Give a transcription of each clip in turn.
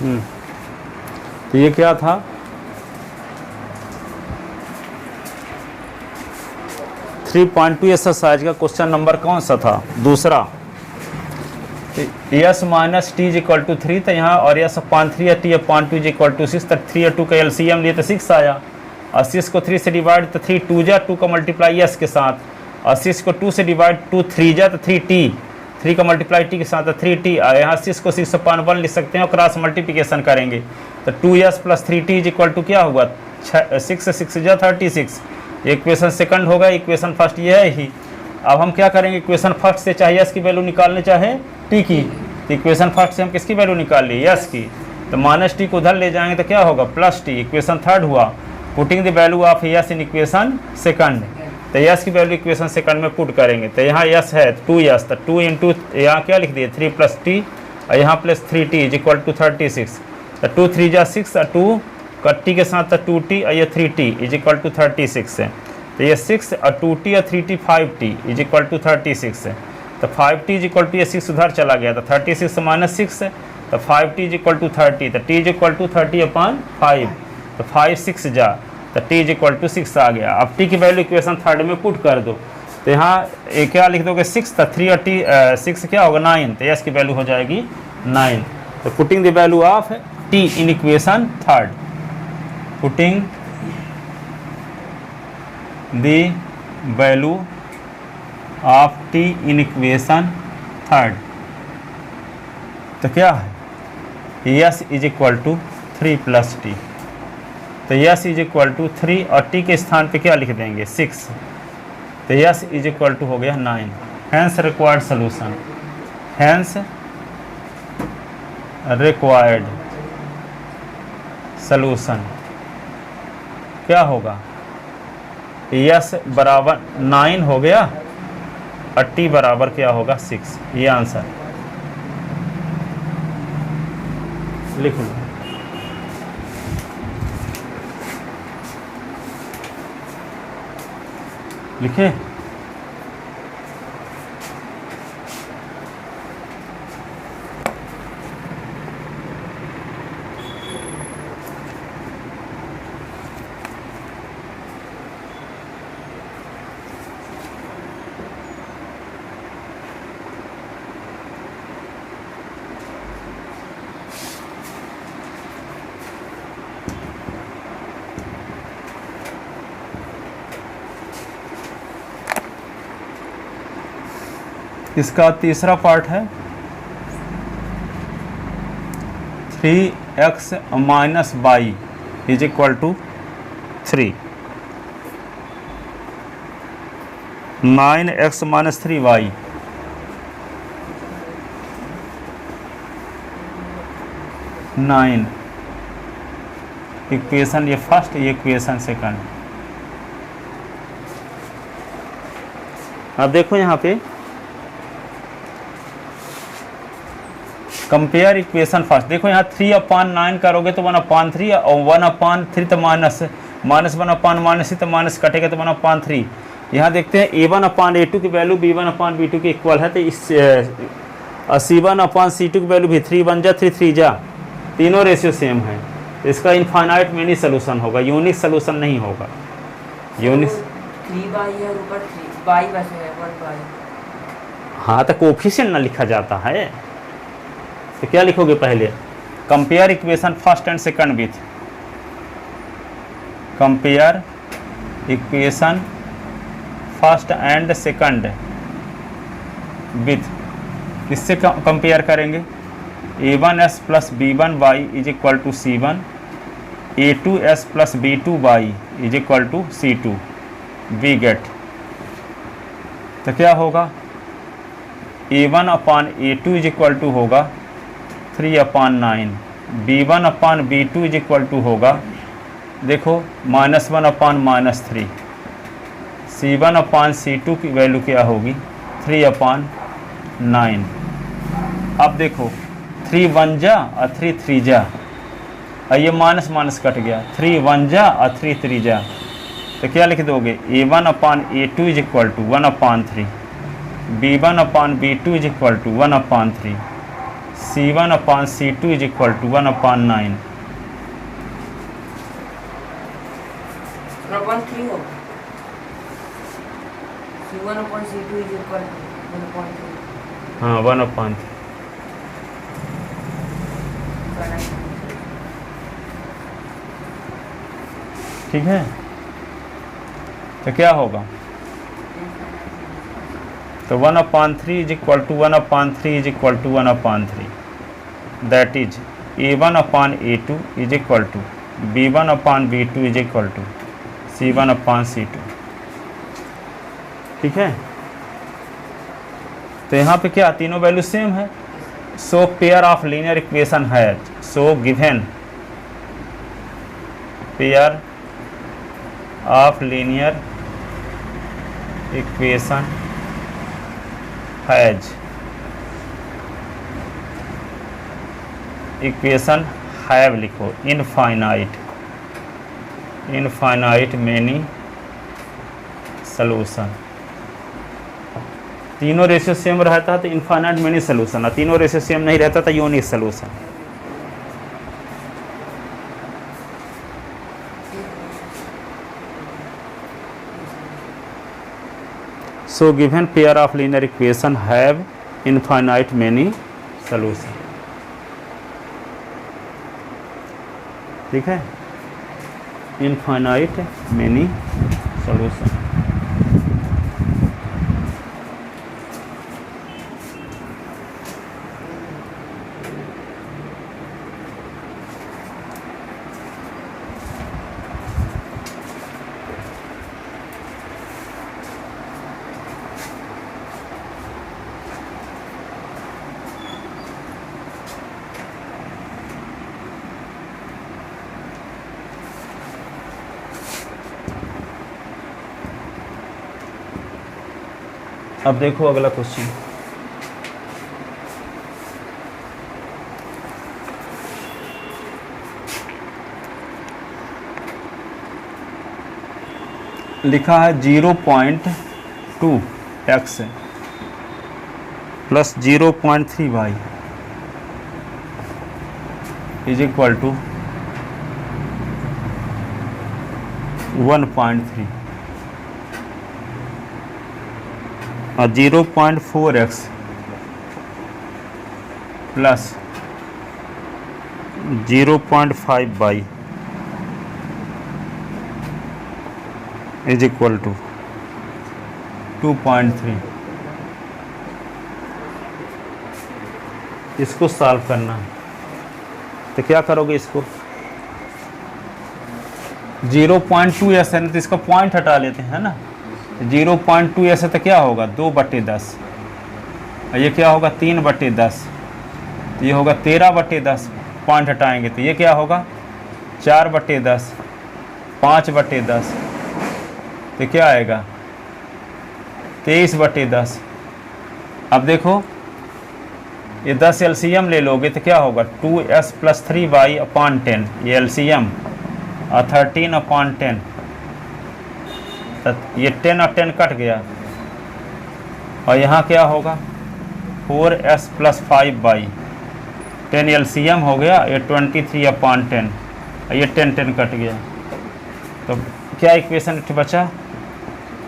तो ये क्या था, थ्री पॉइंट टू एक्सरसाइज का क्वेश्चन नंबर कौन सा था, दूसरा। S minus t is equal to 3 तो यहाँ, और यस अपॉन 3 या t upon 2 is equal to 6, तक 3 और 2 का एलसीएम लिए तो 6 आया, और 6 को 3 से डिवाइड तो 3 2 जा, 2 का मल्टीप्लाई यस के साथ, और 6 को 2 से डिवाइड 2 3 जा तो 3t, 3 का मल्टीप्लाई टी के साथ तो 3t, यहाँ 6 को 6 अपॉन 1 लिख सकते हैं और क्रॉस मल्टीप्लिकेशन करेंगे तो 2s plus 3t is equal to क्या होगा, 6 से 6 जा 36। इक्वेशन सेकंड होगा, इक्वेशन फर्स्ट ये है ही। अब हम क्या करेंगे, इक्वेशन फर्स्ट से चाहे यस की वैल्यू निकालने चाहे टी की, तो इक्वेशन फर्स्ट से हम किसकी वैल्यू निकाल ली, यस की, तो माइनस टी को उधर ले जाएंगे तो क्या होगा, प्लस टी। इक्वेशन थर्ड हुआ, putting the value of yes in equation second, तो यस की वैल्यू इक्वेशन सेकंड में पुट करेंगे, तो यहाँ यस है 2s, तो 2 इंटू यहाँ क्या लिख दिए 3 प्लस टी, और यहाँ plus 3t is equal to 36, तो 2 3 जा 6 और 2 का टी के साथ तो 2t और ये 3t इज इक्वल टू 36 है, तो ये 6 और 2t और 3t 5t is equal to 36 है, तो 5t इज इक्वल टू ये 6 उधर चला गया, तो 36 से माइनस 6 है, तो 5t इज इक्वल टू 30, तो t is equal to 30 upon 5, तो 5 6 जा, तो t इज इक्वल टू 6 आ गया। अब t की वैल्यू इक्वेशन थर्ड में पुट कर दो, तो यहाँ क्या लिख दोगे 6, तो 3 और t 6 क्या होगा 9, तो यस की वैल्यू हो जाएगी 9। तो putting the value of t in equation third, putting the value of t in equation third, तो क्या है s is equal to 3 plus t, तो यस इज इक्वल टू 3 और टी के स्थान पे क्या लिख देंगे 6, तो यस इज इक्वल टू हो गया 9। Hence required solution, hence required solution क्या होगा, यस बराबर 9 हो गया और टी बराबर क्या होगा 6, ये आंसर लिख लो। लिखे, इसका तीसरा पार्ट है 3x minus y is equal to 3, 9x minus 3y, equation ये फर्स्ट, ये इक्वेशन सेकंड। अब देखो यहाँ पे कंपेयर इक्वेशन फर्स्ट, देखो यहाँ 3/9 करोगे तो 1/3 और 1/3 तो माइनस 1/-3 तो माइनस कटेगा तो 1/3। यहाँ देखते हैं a1/a2 की वैल्यू b1/b2 के इक्वल है, तो इस c1/c2 की वैल्यू भी 3 1 जा 3 3 जा, तीनों रेशियो सेम है, इसका इनफाइनाइट मेनी सोल्यूशन होगा, यूनिक सोल्यूशन नहीं होगा। यूनिक 3y है और ऊपर 3y बचे है 1y। हाँ तो कोफिशिएंट ना लिखा जाता है, तो क्या लिखोगे पहले, compare equation first and second with, compare equation first and second with, किससे कंपेयर करेंगे, a1s plus b1y is equal to c1, a2s plus b2y is equal to c2, we get, तो क्या होगा a1/a2 इज इक्वल टू होगा 3/9, b1/b2 is equal to होगा देखो -1/-3, c1/c2 की value क्या होगी 3/9। अब देखो 3 1 जा और 3 3 जा, और ये माइनस माइनस कट गया, 3 1 जा और 3 3 जा, तो क्या लिख दोगे a1/a2 is equal to 1/3, b1/b2 is equal to 1/3, C1/C2 is equal to 1/9। One three होगा। C1/C2 is equal to 1/3। हाँ 1/3। ठीक है, तो क्या होगा, तो 1/3 is equal to 1/3 is equal to 1/3, that is A1/A2 is equal to B1/B2 is equal to C1/C2। ठीक है, तो यहाँ पे क्या तीनों वैल्यू सेम है। सो पेयर ऑफ लीनियर इक्वेशन है, so given pair of linear equation has equation have लिखो इनफाइनाइट मेनी सॉल्यूशन। तीनों रेशियो सेम रहता तो इनफाइनाइट मेनी सॉल्यूशन, और तीनों रेशियो सेम नहीं रहता तो unique solution. So given pair of linear equation have infinite many solution. ठीक है, इनफाइनाइट मेनी सॉल्यूशन। अब देखो अगला क्वेश्चन, लिखा है 0.2x plus 0.3y is equal to 1.3 और 0.4x plus 0.5y is equal to 2.3। इसको सॉल्व करना है, तो क्या करोगे, इसको 0.2s है ना, तो इसका पॉइंट हटा लेते हैं ना। 0.2s है तो क्या होगा 2/10, और ये क्या होगा 3/10, तो ये होगा 13/10। पॉइंट हटाएंगे तो ये क्या होगा 4/10, 5/10, तो क्या आएगा 23/10। अब देखो ये 10 LCM ले लोगे तो क्या होगा 2s + 3y/10, ये LCM, और 13/10, तो ये 10 और 10 कट गया, और यहाँ क्या होगा 4s + 5y, 10 LCM हो गया, ये 23/10, और ये 10 कट गया, तो क्या इक्वेशन बचा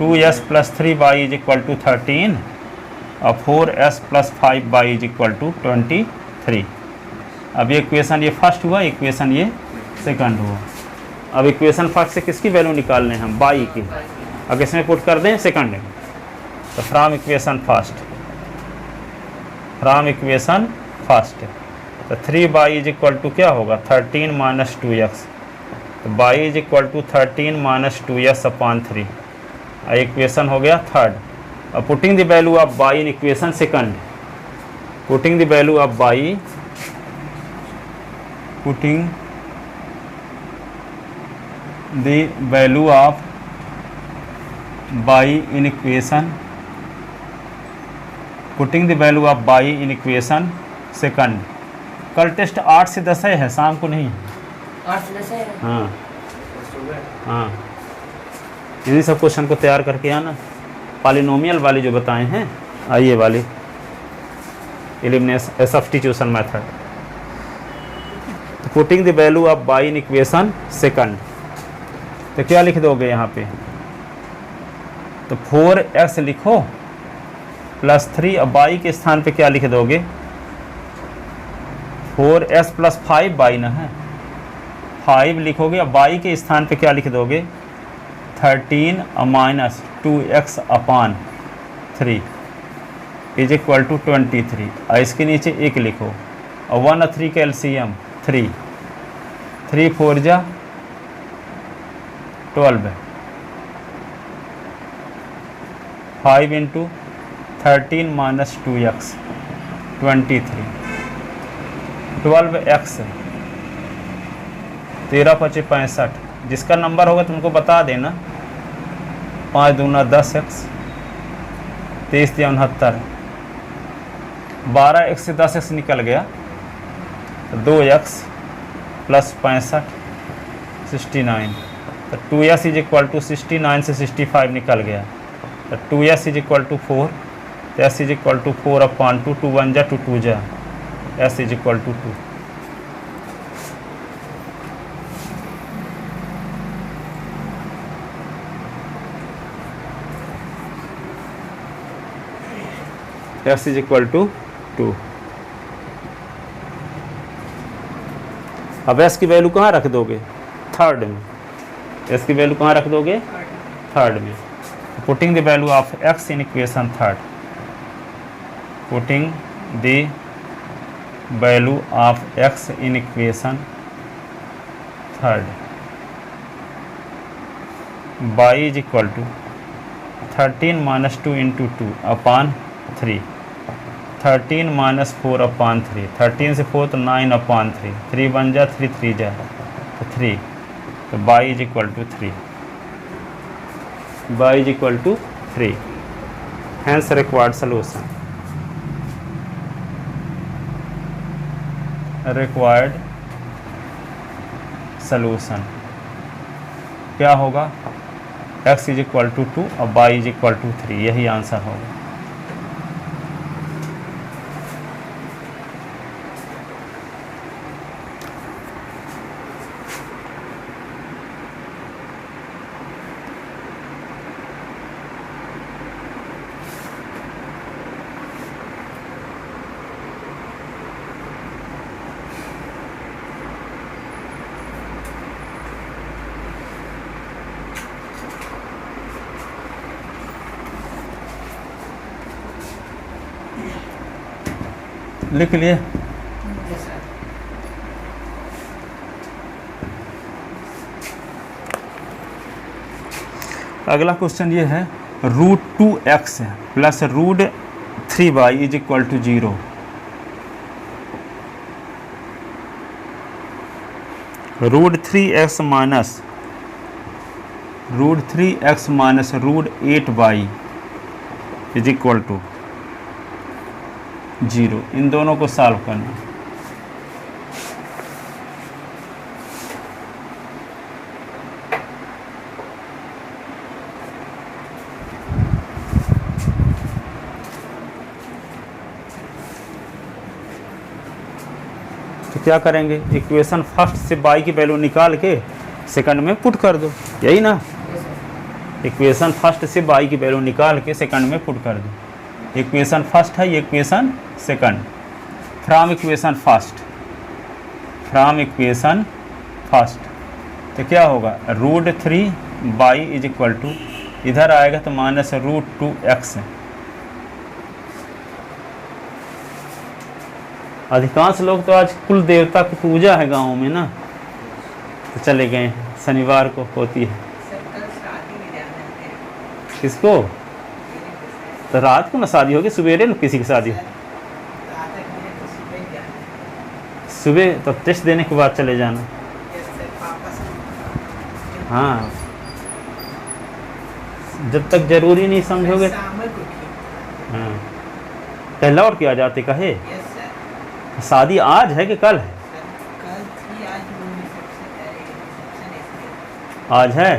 2s + 3y is equal to 13 और 4s + 5y is equal to 23। अब ये इक्वेशन ये फर्स्ट हुआ, इक्वेशन ये सेकंड हुआ। अब इक्वेशन फर्स्ट से किसकी वैल्यू निकालने हैं, y की। अब इसमें पुट कर दें सेकंड, तो फ्रॉम इक्वेशन फर्स्ट तो 3y इज इक्वल टू क्या होगा 13 - 2x, तो y is equal to 13 - 2s/3। Equation हो गया थर्ड। अब putting the value of y in equation second, putting the value of y, putting the value of y in equation, putting the value of y in equation second. कल test 8 से 10 है, शाम को नहीं। 8 से 10 है। हाँ हाँ, इन्हीं सब क्वेश्चन को तैयार करके आना। पॉलिनोमियल वाली जो बताए हैं, आइए वाली elimination substitution method. Putting the value of y in equation second, तो क्या लिख दोगे यहाँ पे, तो 4x लिखो प्लस 3, अब y के स्थान पे क्या लिख दोगे, 4s प्लस 5y ना है, 5 लिखोगे। अब y के स्थान पे क्या लिख दोगे, 13 minus 2x upon 3 is equal to 23, और इसके नीचे 1 लिखो, और 1 और 3 का एलसीएम 3, 3 4 जा 12, 5 इंटू 13 माइनस 2x 23, 12x 13 5 65, जिसका नंबर होगा तुमको बता देना, 5 दूना 10x, 23 या 69, 12x से 10x निकल गया, तो 2x प्लस 65 69, तो 2s इज इक्वल टू 69 से 65 निकल गया, तो 2s इज इक्वल टू 4, तो s is equal to 4 upon 2, 2 1 जा 2 2 जा, s is equal to 2। s is equal to 2। अब s की वैल्यू कहाँ रख दोगे, थर्ड में, s की वैल्यू कहाँ रख दोगे, थर्ड में। Putting the value of x in equation third, putting the value of x in equation third, y is equal to 13 minus 2 into 2 upon 3, 13 minus 4 upon 3, 13 से 4 तो 9 अपॉन 3, 3 1 जा 3 3 जा, तो 3, तो y is equal to 3, y is equal to 3, hence required solution, required solution क्या होगा, x is equal to 2 और y is equal to 3, यही आंसर होगा। लिख लिए, अगला क्वेश्चन ये है, √2x plus √3y is equal to 0, √3x minus √8y is equal to 0, इन दोनों को सॉल्व करना। तो क्या करेंगे, इक्वेशन फर्स्ट से y की वैल्यू निकाल के सेकंड में पुट कर दो, यही ना, इक्वेशन फर्स्ट से y की वैल्यू निकाल के सेकंड में पुट कर दो। इक्वेशन फर्स्ट है, ये equation second, from equation first, तो क्या होगा, √3y इज इक्वल टू, इधर आएगा तो माइनस √2x। अधिकांश लोग तो आज कुल देवता की पूजा है गांव में ना, तो चले गए हैं, शनिवार को होती है। किसको, तो रात को ना शादी होगी, सवेरे ना किसी की शादी, सुबह तो टेस्ट देने के बाद चले जाना। हाँ, जब तक जरूरी नहीं समझोगे, हाँ, कल लौट के आ जाते कहे। शादी आज है कि कल है, आज है,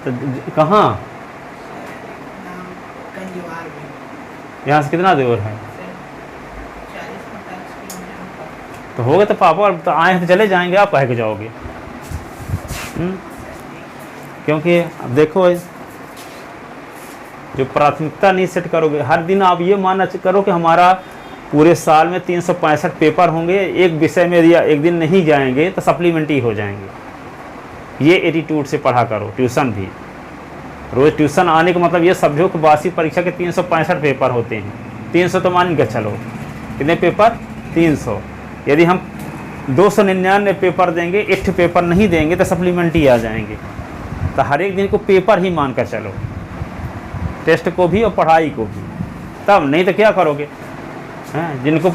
तो कहाँ, यहाँ से कितना दूर है, तो हो गए तो पापा अब तो आए हैं तो चले जाएंगे, आप कह के जाओगे। क्योंकि अब देखो जो प्राथमिकता नहीं सेट करोगे, हर दिन आप ये मानना करो कि हमारा पूरे साल में 365 पेपर होंगे, एक विषय में या एक दिन नहीं जाएंगे तो सप्लीमेंट्री हो जाएंगे। ये एटीट्यूड से पढ़ा करो। ट्यूशन भी रोज़ ट्यूशन आने का मतलब ये समझो कि वार्षिक परीक्षा के 365 पेपर होते हैं। 300 तो मान के चलो, कितने पेपर? 300। यदि हम 299 पेपर देंगे, 8 पेपर नहीं देंगे तो सप्लीमेंट्री आ जाएंगे। तो हर एक दिन को पेपर ही मान कर चलो, टेस्ट को भी और पढ़ाई को भी। तब नहीं तो क्या करोगे? हैं जिनको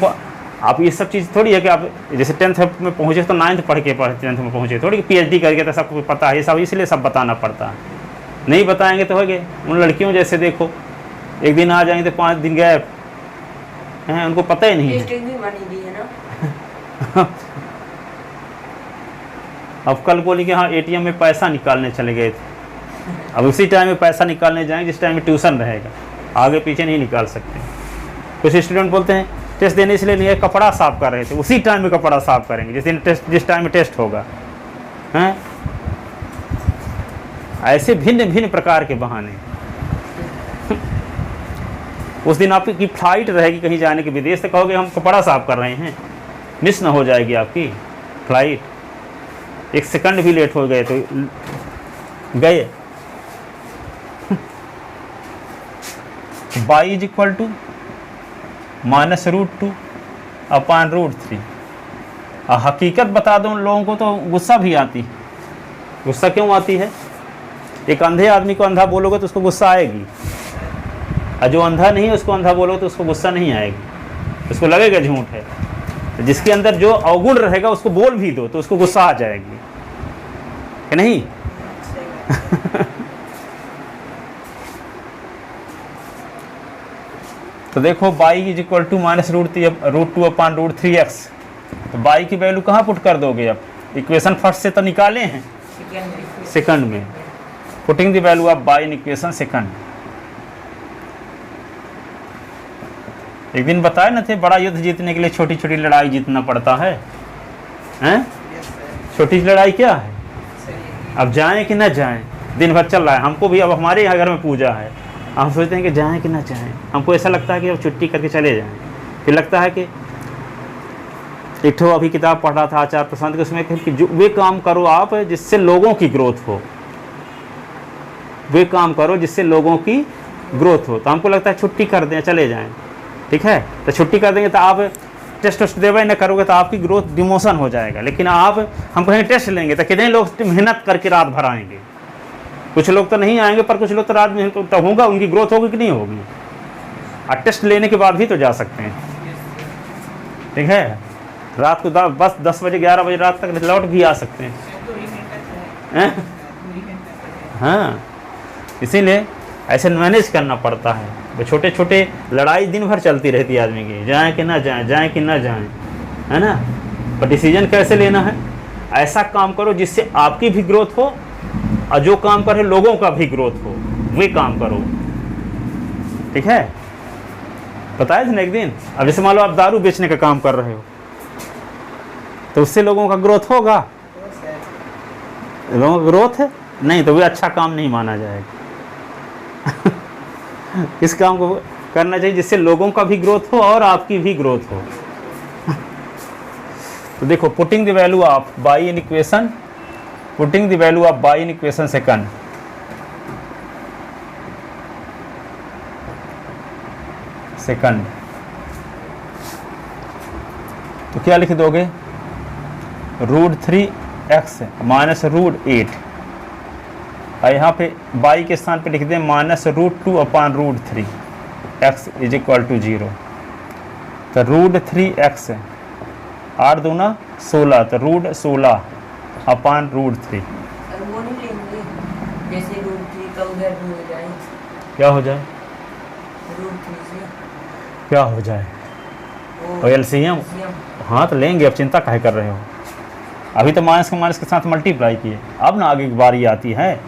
आप ये सब चीज़ थोड़ी है कि आप जैसे 10th में पहुँचे तो 9th पढ़ के 10th में पहुँचे, थोड़ी PhD करके तो सबको पता है, सब इसलिए सब बताना पड़ता है। नहीं बताएंगे तो हो गए। उन लड़कियों जैसे देखो, एक दिन आ जाएंगे तो 5 दिन गए हैं, उनको पता ही नहीं है। अब कल बोली कि हाँ ATM में पैसा निकालने चले गए थे। अब उसी टाइम में पैसा निकालने जाएंगे जिस टाइम में ट्यूशन रहेगा, आगे पीछे नहीं निकाल सकते। कुछ स्टूडेंट बोलते हैं टेस्ट देने इसलिए नहीं है, कपड़ा साफ कर रहे थे, उसी टाइम में कपड़ा साफ करेंगे जिस टाइम में टेस्ट होगा। हैं ऐसे भिन्न भिन्न प्रकार के बहाने। उस दिन आपकी फ्लाइट रहेगी कहीं जाने की, विदेश से कहोगे हम कपड़ा साफ कर रहे हैं, मिस ना हो जाएगी आपकी फ्लाइट। 1 सेकंड भी लेट हो गए तो गए। y is equal to -√2 upon √3। हकीकत बता दो उन लोगों को तो गुस्सा भी आती है। गुस्सा क्यों आती है? एक अंधे आदमी को अंधा बोलोगे तो उसको गुस्सा आएगी, और जो अंधा नहीं है उसको अंधा बोलोगे तो उसको गुस्सा नहीं आएगी, उसको लगेगा झूठ है। तो जिसके अंदर जो अवगुण रहेगा उसको बोल भी दो तो उसको गुस्सा आ जाएगी, कि नहीं? तो देखो y is equal to -√2 upon √3x। तो y की वैल्यू कहाँ पुट कर दोगे? अब इक्वेशन फर्स्ट से तो निकाले हैं, सेकंड में putting the value of y in equation second. एक दिन बताए ना थे, बड़ा युद्ध जीतने के लिए छोटी छोटी लड़ाई जीतना पड़ता है। हैं? छोटी लड़ाई क्या है? अब जाएं कि ना जाएं, दिन भर चल रहा है। हमको भी अब हमारे यहाँ घर में पूजा है, हम सोचते हैं कि जाएं कि ना जाएं। हमको ऐसा लगता है कि अब छुट्टी करके चले जाएं। फिर लगता है कि एक ठो अभी किताब पढ़ रहा था आचार्य प्रशांत के, उसमें कि जो वे काम करो आप जिससे लोगों की ग्रोथ हो, वे काम करो जिससे लोगों की ग्रोथ हो। तो हमको लगता है छुट्टी कर दें, चले जाएं, ठीक है। तो छुट्टी कर देंगे तो आप टेस्ट वेस्ट देवे न करोगे तो आपकी ग्रोथ डिमोशन हो जाएगा। लेकिन हम कहीं टेस्ट लेंगे तो कितने लोग मेहनत करके रात भर आएंगे। कुछ लोग तो नहीं आएंगे, पर कुछ लोग तो रात में तो होगा, उनकी ग्रोथ होगी कि नहीं होगी। और टेस्ट लेने के बाद भी तो जा सकते हैं, ठीक है। रात को बस 10 बजे 11 बजे रात तक लौट भी आ सकते हैं। हाँ, इसीलिए ऐसे मैनेज करना पड़ता है। वो छोटे छोटे लड़ाई दिन भर चलती रहती है आदमी की, जाएं कि ना जाएं, जाएं कि ना जाएं, है ना। पर डिसीजन कैसे लेना है? ऐसा काम करो जिससे आपकी भी ग्रोथ हो और जो काम कर रहे लोगों का भी ग्रोथ हो, वे काम करो, ठीक है। बताया था ना एक दिन। अब जैसे मान लो आप दारू बेचने का काम कर रहे हो तो उससे लोगों का ग्रोथ होगा, लोगों का ग्रोथ है नहीं तो वे अच्छा काम नहीं माना जाएगा। इस काम को करना चाहिए जिससे लोगों का भी ग्रोथ हो और आपकी भी ग्रोथ हो। तो देखो, putting the value of y in equation, putting the value of y in equation second. तो क्या लिख दोगे? √3x माइनस √8, और यहाँ पे y के स्थान पे लिख दें -√2 upon √3, x is equal to 0। तो √3x 8 दूना 16, तो √16 अपॉन √3। वो नहीं लेंगे जैसे √3 का उधर भी हो जाए। क्या हो जाए? √3 से क्या हो जाए? और एलसीएम। हाँ तो लेंगे, अब चिंता काहे कर रहे हो? अभी तो माइनस के साथ मल्टीप्लाई किए, अब ना आगे की बारी आती है।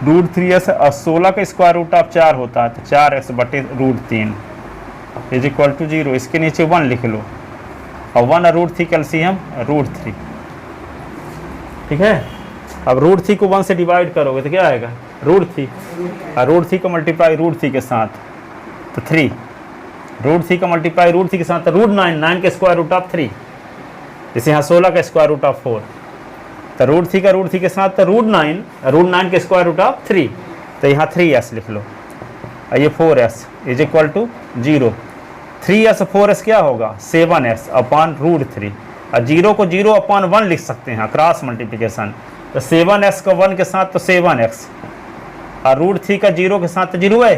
√3s और 16 का स्क्वायर रूट ऑफ 4 होता है, तो 4x बटे √3 इज इक्वल टू 0, इसके नीचे 1 लिख लो, और 1 और √3 कैल्शियम √3, ठीक है। अब √3 को 1 से डिवाइड करोगे तो क्या आएगा, √3, और √3 का मल्टीप्लाई √3 के साथ तो 3, √3 का मल्टीप्लाई √3 के साथ तो √9, 9 के स्क्वायर रूट ऑफ 3, जैसे यहाँ 16 का स्क्वायर रूट ऑफ 4, तो √3 का √3 के साथ तो √9 के स्क्वायर रूट ऑफ 3, तो यहाँ 3s लिख लो, और ये 4s is equal to 0, 3s और 4s क्या होगा 7s अपॉन √3, और 0 को 0 अपॉन 1 लिख सकते हैं क्रॉस मल्टीप्लिकेशन, तो 7s का 1 के साथ तो 7x, और √3 का 0 के साथ तो 0 है,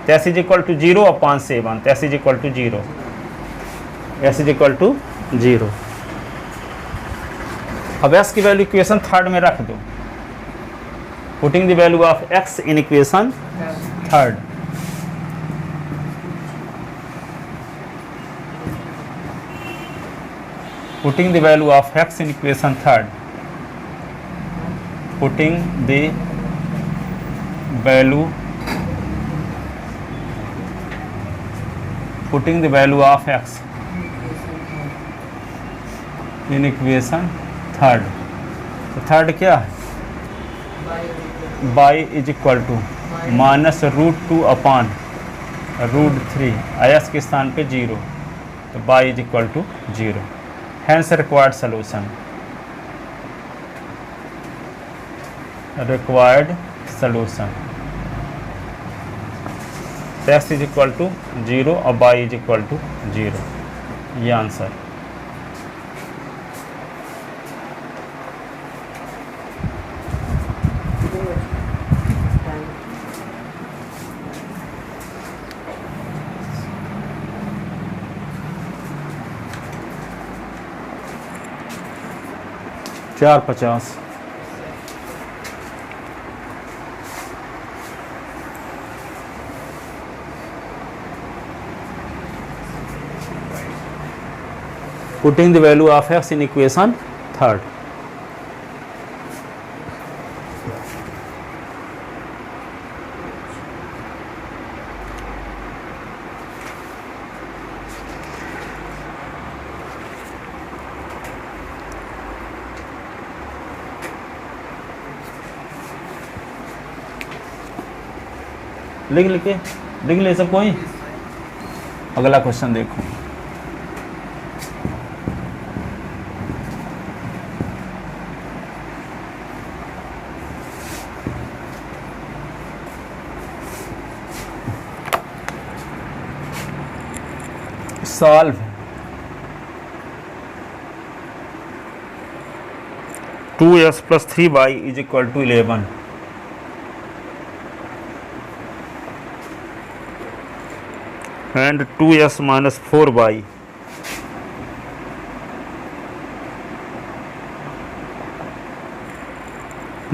तो s is equal to 0 upon 7, तो s is equal to 0, s is equal to 0। अब s की वैल्यू इक्वेशन थर्ड में रख दो, putting the value of x in equation third, putting the value of x in equation third, putting the value of x in equation third, तो third क्या है, y is equal to -√2 upon √3, s के स्थान पे 0, तो y is equal to 0, hence required solution, x is equal to 0 और y is equal to 0, ये answer. चार 50 putting the value of x in equation third, लिख ले सब कोई। अगला क्वेश्चन देखो, solve 2s + 3y is equal to 11, and 2s - 4y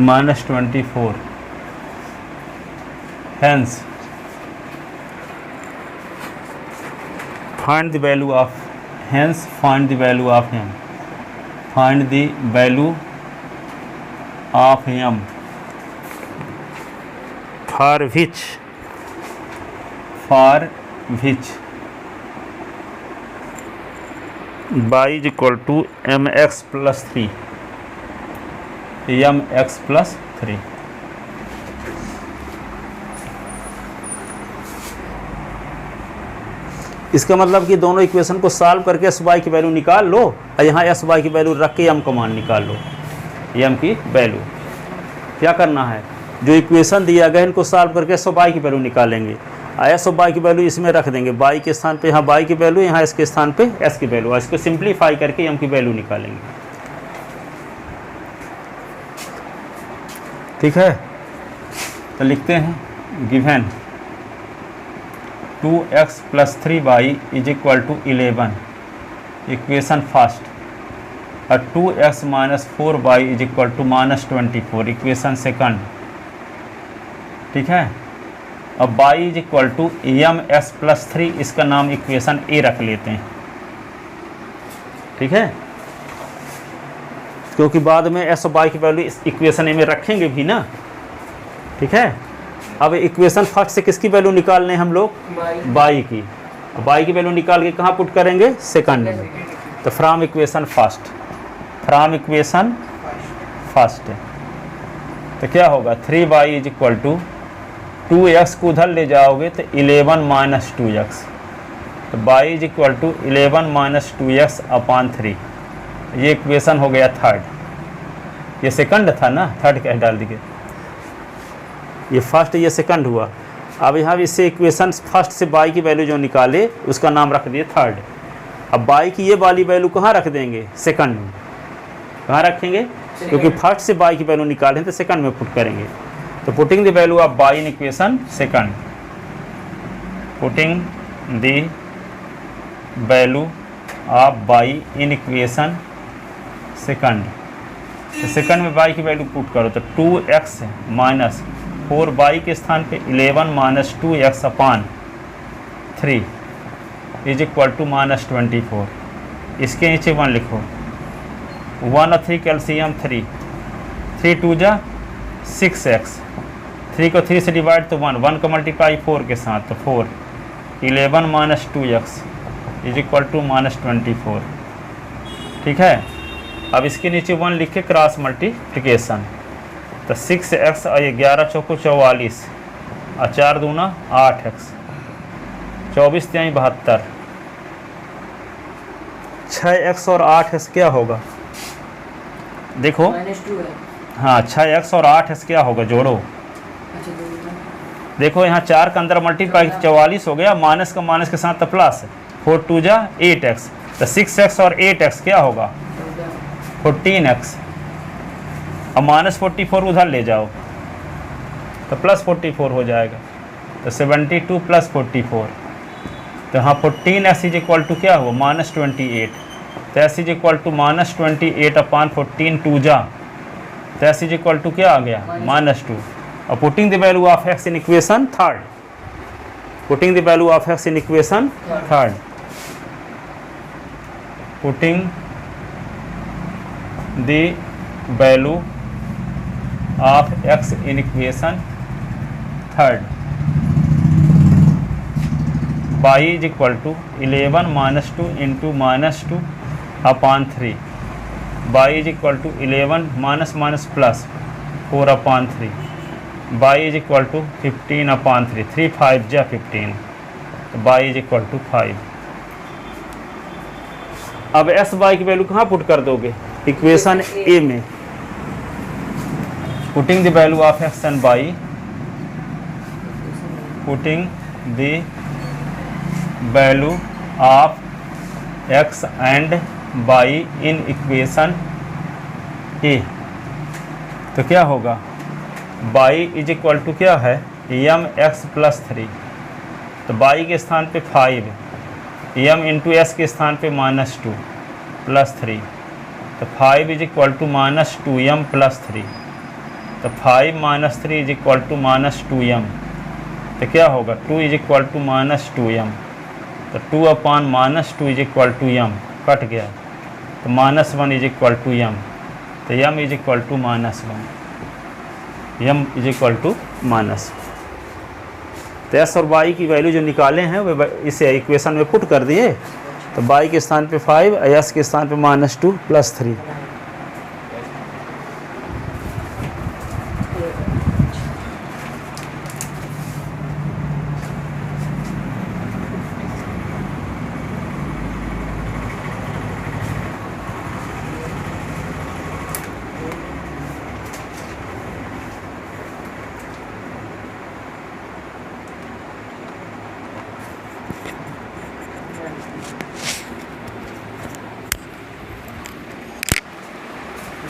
-24, hence find the value of m, find the value of m for which y is equal to mx + 3, mx + 3। इसका मतलब कि दोनों इक्वेशन को सॉल्व करके S Y की वैल्यू निकाल लो, और यहाँ एस वाई की वैल्यू रख के एम का मान निकाल लो, एम की वैल्यू। क्या करना है, जो इक्वेशन दिया गया इनको सॉल्व करके एस वाई की वैल्यू निकालेंगे, एस वाई की वैल्यू इसमें रख देंगे, वाई के स्थान पे यहाँ वाई की वैल्यू, यहाँ एस के स्थान पे एस की वैल्यू, इसको सिंप्लीफाई करके एम की वैल्यू निकालेंगे। ठीक है, तो लिखते हैं given 2x + 3y is equal to 11, equation first, और 2x - 4y is equal to -24, equation second. ठीक है, अब y is equal to mx + 3, इसका नाम इक्वेशन ए रख लेते हैं। ठीक है, क्योंकि बाद में एस वाई की वैल्यू इस इक्वेशन ए में रखेंगे भी ना। ठीक है, अब इक्वेशन फर्स्ट से किसकी वैल्यू निकालने हम लोग, y की, अब y की वैल्यू निकाल के कहाँ पुट करेंगे, सेकंड में। तो from equation first, from equation first तो क्या होगा 3y is equal to 2x को उधर ले जाओगे तो 11 माइनस 2x, तो y is equal to 11 minus 2x upon 3। ये इक्वेशन हो गया थर्ड, ये सेकंड था ना, थर्ड क्या डाल दीजिए, ये फर्स्ट ये सेकंड हुआ। अब यहाँ इससे इक्वेशन फर्स्ट से y की वैल्यू जो निकाले उसका नाम रख दिए थर्ड। अब y की ये वाली वैल्यू कहाँ रख देंगे, सेकंड में। कहाँ रखेंगे, क्योंकि फर्स्ट से y की वैल्यू निकालें तो सेकंड में पुट करेंगे। तो putting the value of y in equation second, putting the value of y in equation second. तो सेकंड में y की वैल्यू पुट करो तो 2x माइनस 4y के स्थान पे 11 minus 2x upon 3 is equal to minus 24। इसके नीचे 1 लिखो, 1 और 3 कैल्शियम 3, 3 2 जा 6x, 3 को 3 से डिवाइड तो 1, 1 का मल्टीप्लाई 4 के साथ तो 4, 11 minus 2x is equal to minus 24। ठीक है, अब इसके नीचे 1 लिख के क्रॉस मल्टीप्लिकेशन, तो 6x और 11 चौको 44 और 4 दूना 8x, 24 3 72, 6x और 8x क्या होगा, देखो -2 है। हाँ 6x और 8x क्या होगा, जोड़ो। अच्छा देखो यहाँ 4 का अंदर मल्टीप्लाई 44 हो गया, माइनस का माइनस के साथ तो प्लस, 4 2 जा 8x, तो 6x और 8x क्या होगा 14x, अब माइनस 44 उधर ले जाओ तो प्लस 44 हो जाएगा, तो 72 प्लस 44, तो यहाँ 14x इज इक्वल टू क्या हुआ माइनस 28, तो x is equal to minus 28 upon 14 2 जा, तो x इज इक्वल टू क्या आ गया -2। और putting the value of x in equation third, putting the value of x in equation third, putting the value of x in equation third, y is equal to 11 minus 2 into minus 2 upon 3, y is equal to 11 minus minus plus 4 upon 3, y is equal to 15 upon 3, 3 5 जा 15, तो y is equal to 5। अब एस y की value कहाँ put कर दोगे, equation A में, putting the value of x and y, putting the value of x and y in equation A, तो क्या होगा y इज इक्वल टू क्या है mx प्लस 3, तो y के स्थान पे 5, m इंटू एस के स्थान पे -2 प्लस 3, तो 5 is equal to -2m plus 3, तो 5 minus 3 is equal to -2m, तो क्या होगा 2 इज इक्वल टू -2m, तो 2 upon -2 is equal to m, cut गया, तो -1 इज इक्वल टू m, तो m is equal to -1, m is equal to -। तो s और y की वैल्यू जो निकाले हैं वे इसे इक्वेशन में पुट कर दिए, तो y के स्थान पे 5 और s के स्थान पे -2 प्लस 3।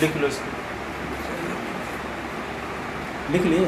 लिख लो इसको, लिख लिए।